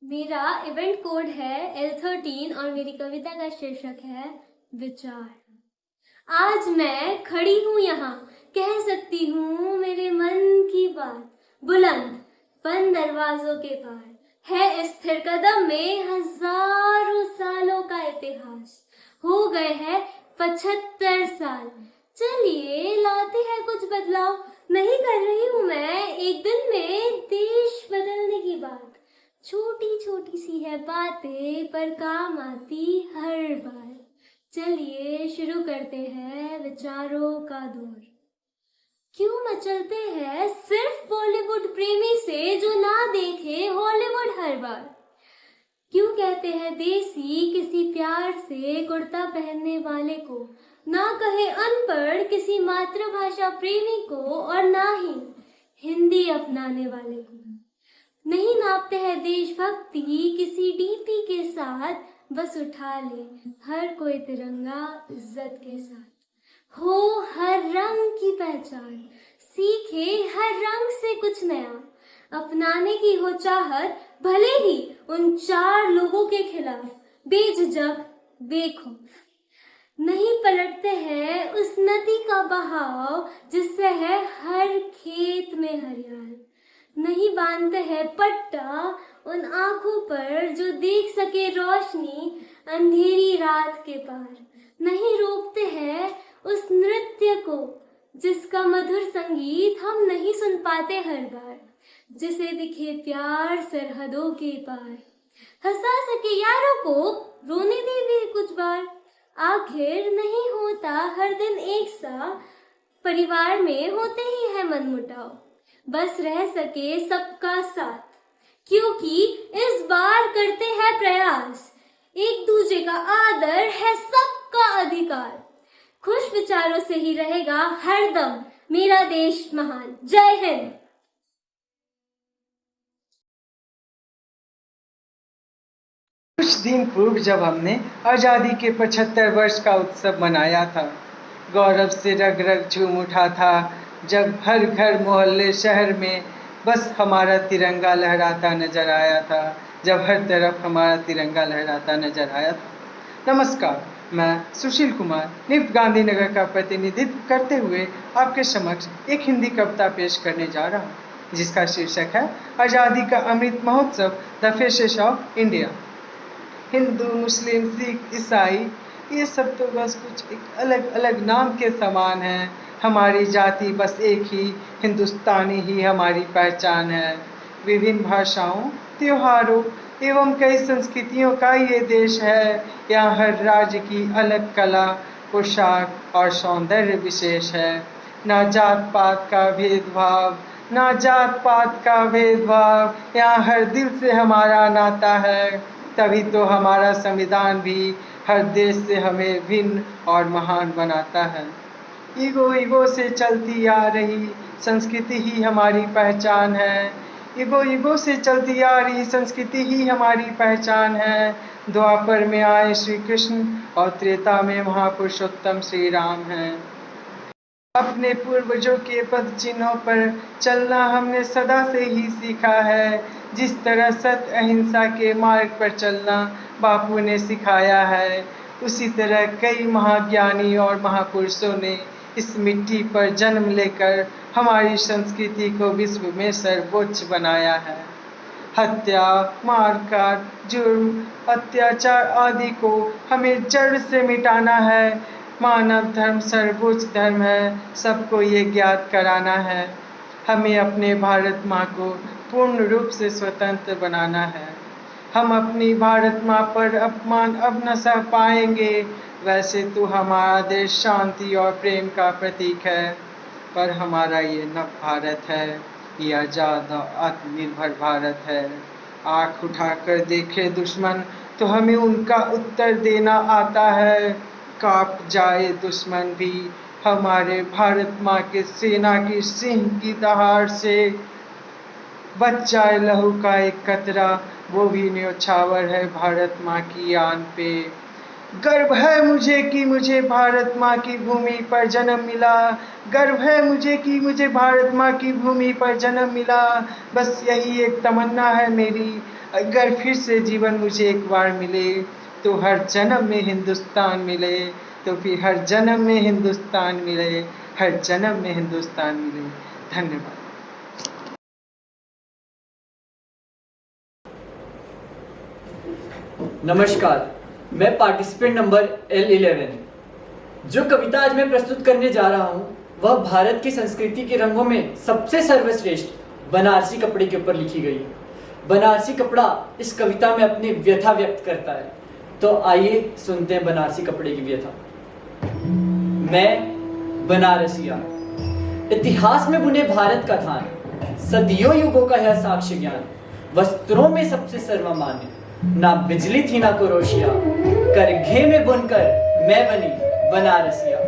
मेरा event code है L13 और मेरी कविता का शीर्षक है विचार। आज मैं खड़ी हूँ यहाँ, कह सकती हूँ मेरे मन की बात। बुलंद बंद दरवाजों के पार है स्थिर कदम में हजारों सालों का इतिहास। हो गए हैं 75 साल। चलिए लाते हैं कुछ बदलाव। नहीं कर रही हूँ मैं एक दिन में देश बदलने की बात। छोटी छोटी सी है बातें पर काम आती हर बार। चलिए शुरू करते हैं विचारों का दौर। क्यों मचलते हैं सिर्फ बॉलीवुड प्रेमी से जो ना देखे हॉलीवुड हर बार। क्यों कहते हैं देसी किसी प्यार से कुर्ता पहनने वाले को, ना कहे अनपढ़ किसी मातृभाषा प्रेमी को, और ना ही हिंदी अपनाने वाले को। नहीं नापते हैं देशभक्ति किसी डीपी के साथ, बस उठा ले हर कोई तिरंगा इज्जत के साथ। हो हर रंग की पहचान, सीखे हर रंग से कुछ नया। अपनाने की हो चाहत भले ही उन 4 लोगों के खिलाफ, बेझिझक बेखौफ। नहीं पलटते हैं उस नदी का बहाव जिससे है हर खेत में हरियाल। नहीं बांधते हैं पट्टा उन आंखों पर जो देख सके रोशनी अंधेरी रात के पार। नहीं रोकते हैं उस नृत्य को जिसका मधुर संगीत हम नहीं सुन पाते हर बार, जिसे दिखे प्यार सरहदों के पार। हंसा सके यारों को रोने दे भी कुछ बार। आखिर नहीं होता हर दिन एक सा, परिवार में होते ही है मनमुटाव। बस रह सके सबका साथ, क्योंकि इस बार करते हैं प्रयास। एक दूसरे का आदर है सबका अधिकार। खुश विचारों से ही रहेगा हरदम मेरा देश महान। जय हिंद। कुछ दिन पूर्व जब हमने आज़ादी के 75 वर्ष का उत्सव मनाया था, गौरव से रग रग झूम उठा था। जब हर घर मोहल्ले शहर में बस हमारा तिरंगा लहराता नजर आया था, जब हर तरफ हमारा तिरंगा लहराता नजर आया था। नमस्कार, मैं सुशील कुमार निफ्ट गांधीनगर का प्रतिनिधित्व करते हुए आपके समक्ष एक हिंदी कविता पेश करने जा रहा हूँ, जिसका शीर्षक है आज़ादी का अमृत महोत्सव, द फेसेस ऑफ इंडिया। हिंदू, मुस्लिम, सिख, ईसाई, ये सब तो बस कुछ एक अलग अलग नाम के समान हैं। हमारी जाति बस एक ही हिंदुस्तानी ही हमारी पहचान है। विभिन्न भाषाओं, त्योहारों एवं कई संस्कृतियों का ये देश है। यहाँ हर राज्य की अलग कला, पोशाक और सौंदर्य विशेष है। ना जात पात का भेदभाव, ना जात पात का भेदभाव, यहाँ हर दिल से हमारा नाता है। तभी तो हमारा संविधान भी हर देश से हमें भिन्न और महान बनाता है। ईगो ईगो से चलती आ रही संस्कृति ही हमारी पहचान है। ईगो ईगो से चलती आ रही संस्कृति ही हमारी पहचान है। द्वापर में आए श्री कृष्ण और त्रेता में महापुरुषोत्तम श्री राम हैं। अपने पूर्वजों के पद चिन्हों पर चलना हमने सदा से ही सीखा है। जिस तरह सत्य अहिंसा के मार्ग पर चलना बापू ने सिखाया है, उसी तरह कई महाज्ञानी और महापुरुषों ने इस मिट्टी पर जन्म लेकर हमारी संस्कृति को विश्व में सर्वोच्च बनाया है। हत्या, मारकाट, जुर्म, अत्याचार आदि को हमें जड़ से मिटाना है। मानव धर्म सर्वोच्च धर्म है, सबको ये ज्ञात कराना है। हमें अपने भारत माँ को पूर्ण रूप से स्वतंत्र बनाना है। हम अपनी भारत माँ पर अपमान अब न सह पाएंगे। वैसे तो हमारा देश शांति और प्रेम का प्रतीक है, पर हमारा ये नव भारत है, ये आज़ाद और आत्मनिर्भर भारत है। आँख उठाकर देखे दुश्मन तो हमें उनका उत्तर देना आता है। कांप जाए दुश्मन भी हमारे भारत माँ के सेना की सिंह की दहाड़ से। बच जाए लहू का एक कतरा, वो भी न्योछावर है भारत माँ की आन पे। गर्व है मुझे कि मुझे भारत माँ की भूमि पर जन्म मिला। गर्व है मुझे कि मुझे भारत माँ की भूमि पर जन्म मिला। बस यही एक तमन्ना है मेरी, अगर फिर से जीवन मुझे एक बार मिले तो हर जन्म में हिंदुस्तान मिले, तो फिर हर जन्म में हिंदुस्तान मिले, हर जन्म में हिंदुस्तान मिले। धन्यवाद। नमस्कार, मैं पार्टिसिपेंट नंबर L11। जो कविता आज मैं प्रस्तुत करने जा रहा हूँ वह भारत की संस्कृति के रंगों में सबसे सर्वश्रेष्ठ बनारसी कपड़े के ऊपर लिखी गई है। बनारसी कपड़ा इस कविता में अपनी व्यथा व्यक्त करता है। तो आइए सुनते हैं बनारसी कपड़े की व्यथा। मैं बनारसिया, इतिहास में बुने भारत का थान, सदियों युगों का है साक्ष्य ज्ञान। वस्त्रों में सबसे सर्वमान्य, ना बिजली थी ना कुरोशिया, करघे में बुनकर मैं बनी बनारसिया।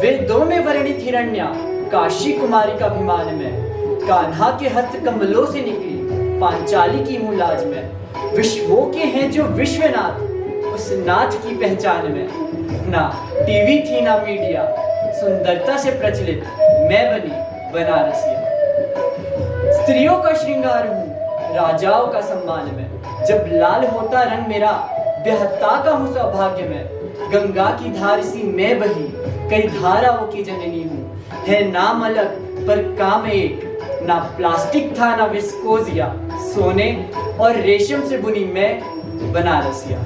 वेदों में वर्णित हिरण्या, काशी कुमारी का अभिमान में, कान्हा के हस्त कमलों से निकली पांचाली की हूँ लाज में। विश्वों के हैं जो विश्वनाथ, उस नाथ की पहचान में, ना टीवी थी ना मीडिया, सुंदरता से प्रचलित मैं बनी बनारसिया। स्त्रियों का श्रृंगार हूँ, राजाओं का सम्मान में, जब लाल होता रंग मेरा ब्याहता का हूँ सौभाग्य में। गंगा की धार सी मैं बही, कई धाराओं की जननी हूँ, है नाम अलग पर काम एक, ना प्लास्टिक था ना विस्कोजिया, सोने और रेशम से बुनी मैं बनारसिया।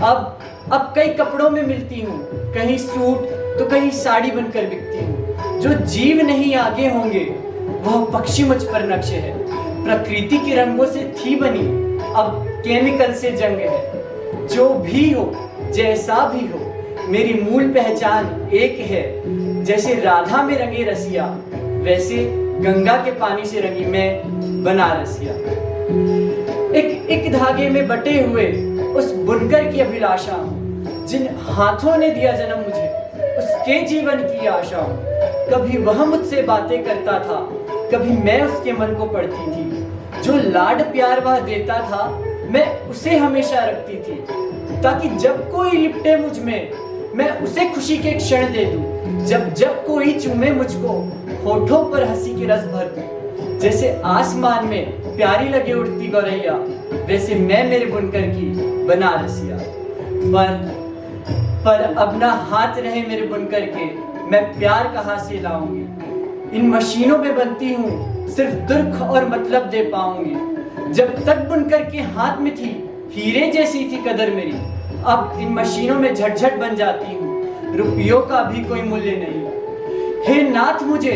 अब कई कपड़ों में मिलती हूँ, कहीं सूट तो कहीं साड़ी बनकर बिकती हूँ। जो जीव नहीं आगे होंगे वह पक्षी मुझ पर नक्शे है। प्रकृति के रंगों से थी बनी, अब केमिकल से जंग है। जो भी हो जैसा भी हो, मेरी मूल पहचान एक है। जैसे राधा में रंगे रसिया, वैसे गंगा के पानी से रंगी मैं बनारसिया। एक धागे में बटे हुए उस बुनकर की अभिलाषा हूँ, जिन हाथों ने दिया जन्म मुझे उसके जीवन की आशा हूँ। कभी वह मुझसे बातें करता था, कभी मैं उसके मन को पढ़ती थी। जो लाड प्यार वह देता था मैं उसे हमेशा रखती थी, ताकि जब कोई लिपटे मुझ में मैं उसे खुशी के क्षण दे दूं। जब कोई चूमे मुझको होठों पर हंसी की रस भर दूं। जैसे आसमान में प्यारी लगे उड़ती गौरैया, वैसे मैं मेरे बुनकर की बनारसिया। पर अब ना हाथ रहे मेरे बुनकर के, मैं प्यार कहाँ से लाऊंगी। इन मशीनों में बनती हूँ, सिर्फ दुर्ख और मतलब दे पाऊंगी। जब तक बुनकर के हाथ में थी, हीरे जैसी थी कदर मेरी। अब इन मशीनों में झटझट बन जाती हूँ, रुपयों का भी कोई मूल्य नहीं। हे नाथ मुझे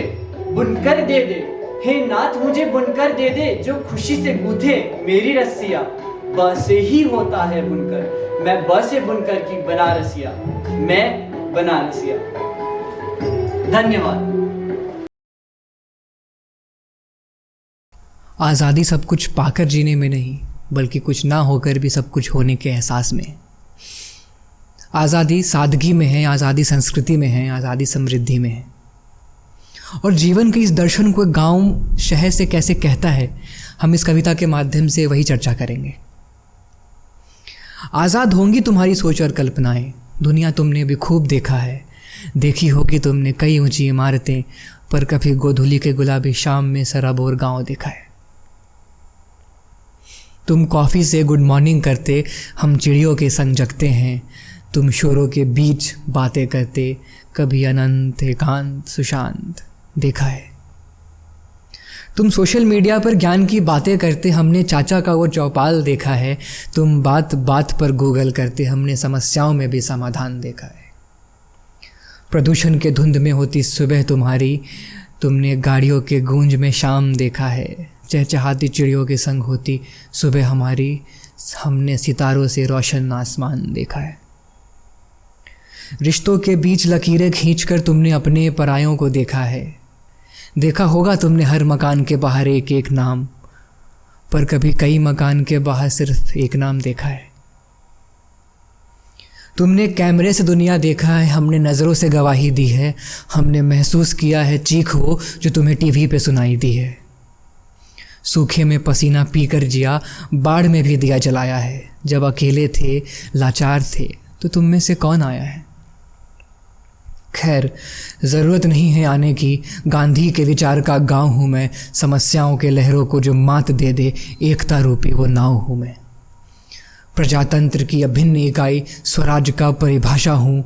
बुनकर दे दे, हे नाथ मुझे बुनकर दे दे, जो खुशी से गूंथे मेरी रस्सियाँ। ब से ही होता है बुनकर, मैं ब से बुनकर की बनारसिया, मैं बनारसिया। धन्यवाद। आज़ादी सब कुछ पाकर जीने में नहीं, बल्कि कुछ ना होकर भी सब कुछ होने के एहसास में। आज़ादी सादगी में है, आज़ादी संस्कृति में है, आज़ादी समृद्धि में है। और जीवन के इस दर्शन को गांव शहर से कैसे कहता है, हम इस कविता के माध्यम से वही चर्चा करेंगे। आज़ाद होंगी तुम्हारी सोच और कल्पनाएं, दुनिया तुमने भी खूब देखा है। देखी होगी तुमने कई ऊंची इमारतें, पर कभी गोधूली के गुलाबी शाम में सराबोर गांव देखा है। तुम कॉफ़ी से गुड मॉर्निंग करते, हम चिड़ियों के संग जगते हैं। तुम शोरों के बीच बातें करते, कभी अनंत एकांत सुशांत देखा है। तुम सोशल मीडिया पर ज्ञान की बातें करते, हमने चाचा का वो चौपाल देखा है। तुम बात बात पर गूगल करते, हमने समस्याओं में भी समाधान देखा है। प्रदूषण के धुंध में होती सुबह तुम्हारी, तुमने गाड़ियों के गूंज में शाम देखा है। चहचहाती चिड़ियों के संग होती सुबह हमारी, हमने सितारों से रोशन आसमान देखा है। रिश्तों के बीच लकीरें खींचकर तुमने अपने परायों को देखा है। देखा होगा तुमने हर मकान के बाहर एक एक नाम, पर कभी कई मकान के बाहर सिर्फ एक नाम देखा है। तुमने कैमरे से दुनिया देखा है, हमने नज़रों से गवाही दी है। हमने महसूस किया है चीख वो जो तुम्हें टीवी पे सुनाई दी है। सूखे में पसीना पीकर जिया, बाढ़ में भी दिया जलाया है। जब अकेले थे, लाचार थे, तो तुम में से कौन आया है? खैर, ज़रूरत नहीं है आने की, गांधी के विचार का गांव हूँ मैं, समस्याओं के लहरों को जो मात दे दे, एकता रूपी वो नाव हूँ मैं। प्रजातंत्र की अभिन्न इकाई स्वराज का परिभाषा हूँ,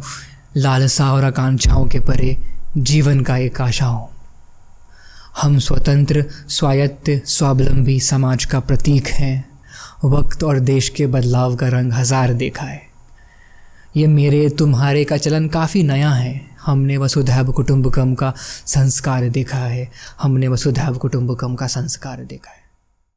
लालसा और आकांक्षाओं के परे जीवन का एक आशा हूँ। हम स्वतंत्र, स्वायत्त, स्वावलंबी समाज का प्रतीक हैं। वक्त और देश के बदलाव का रंग हजार देखा है। ये मेरे तुम्हारे का चलन काफ़ी नया है। हमने वसुधैव कुटुंबकम का संस्कार देखा है। हमने वसुधैव कुटुंबकम का संस्कार देखा है।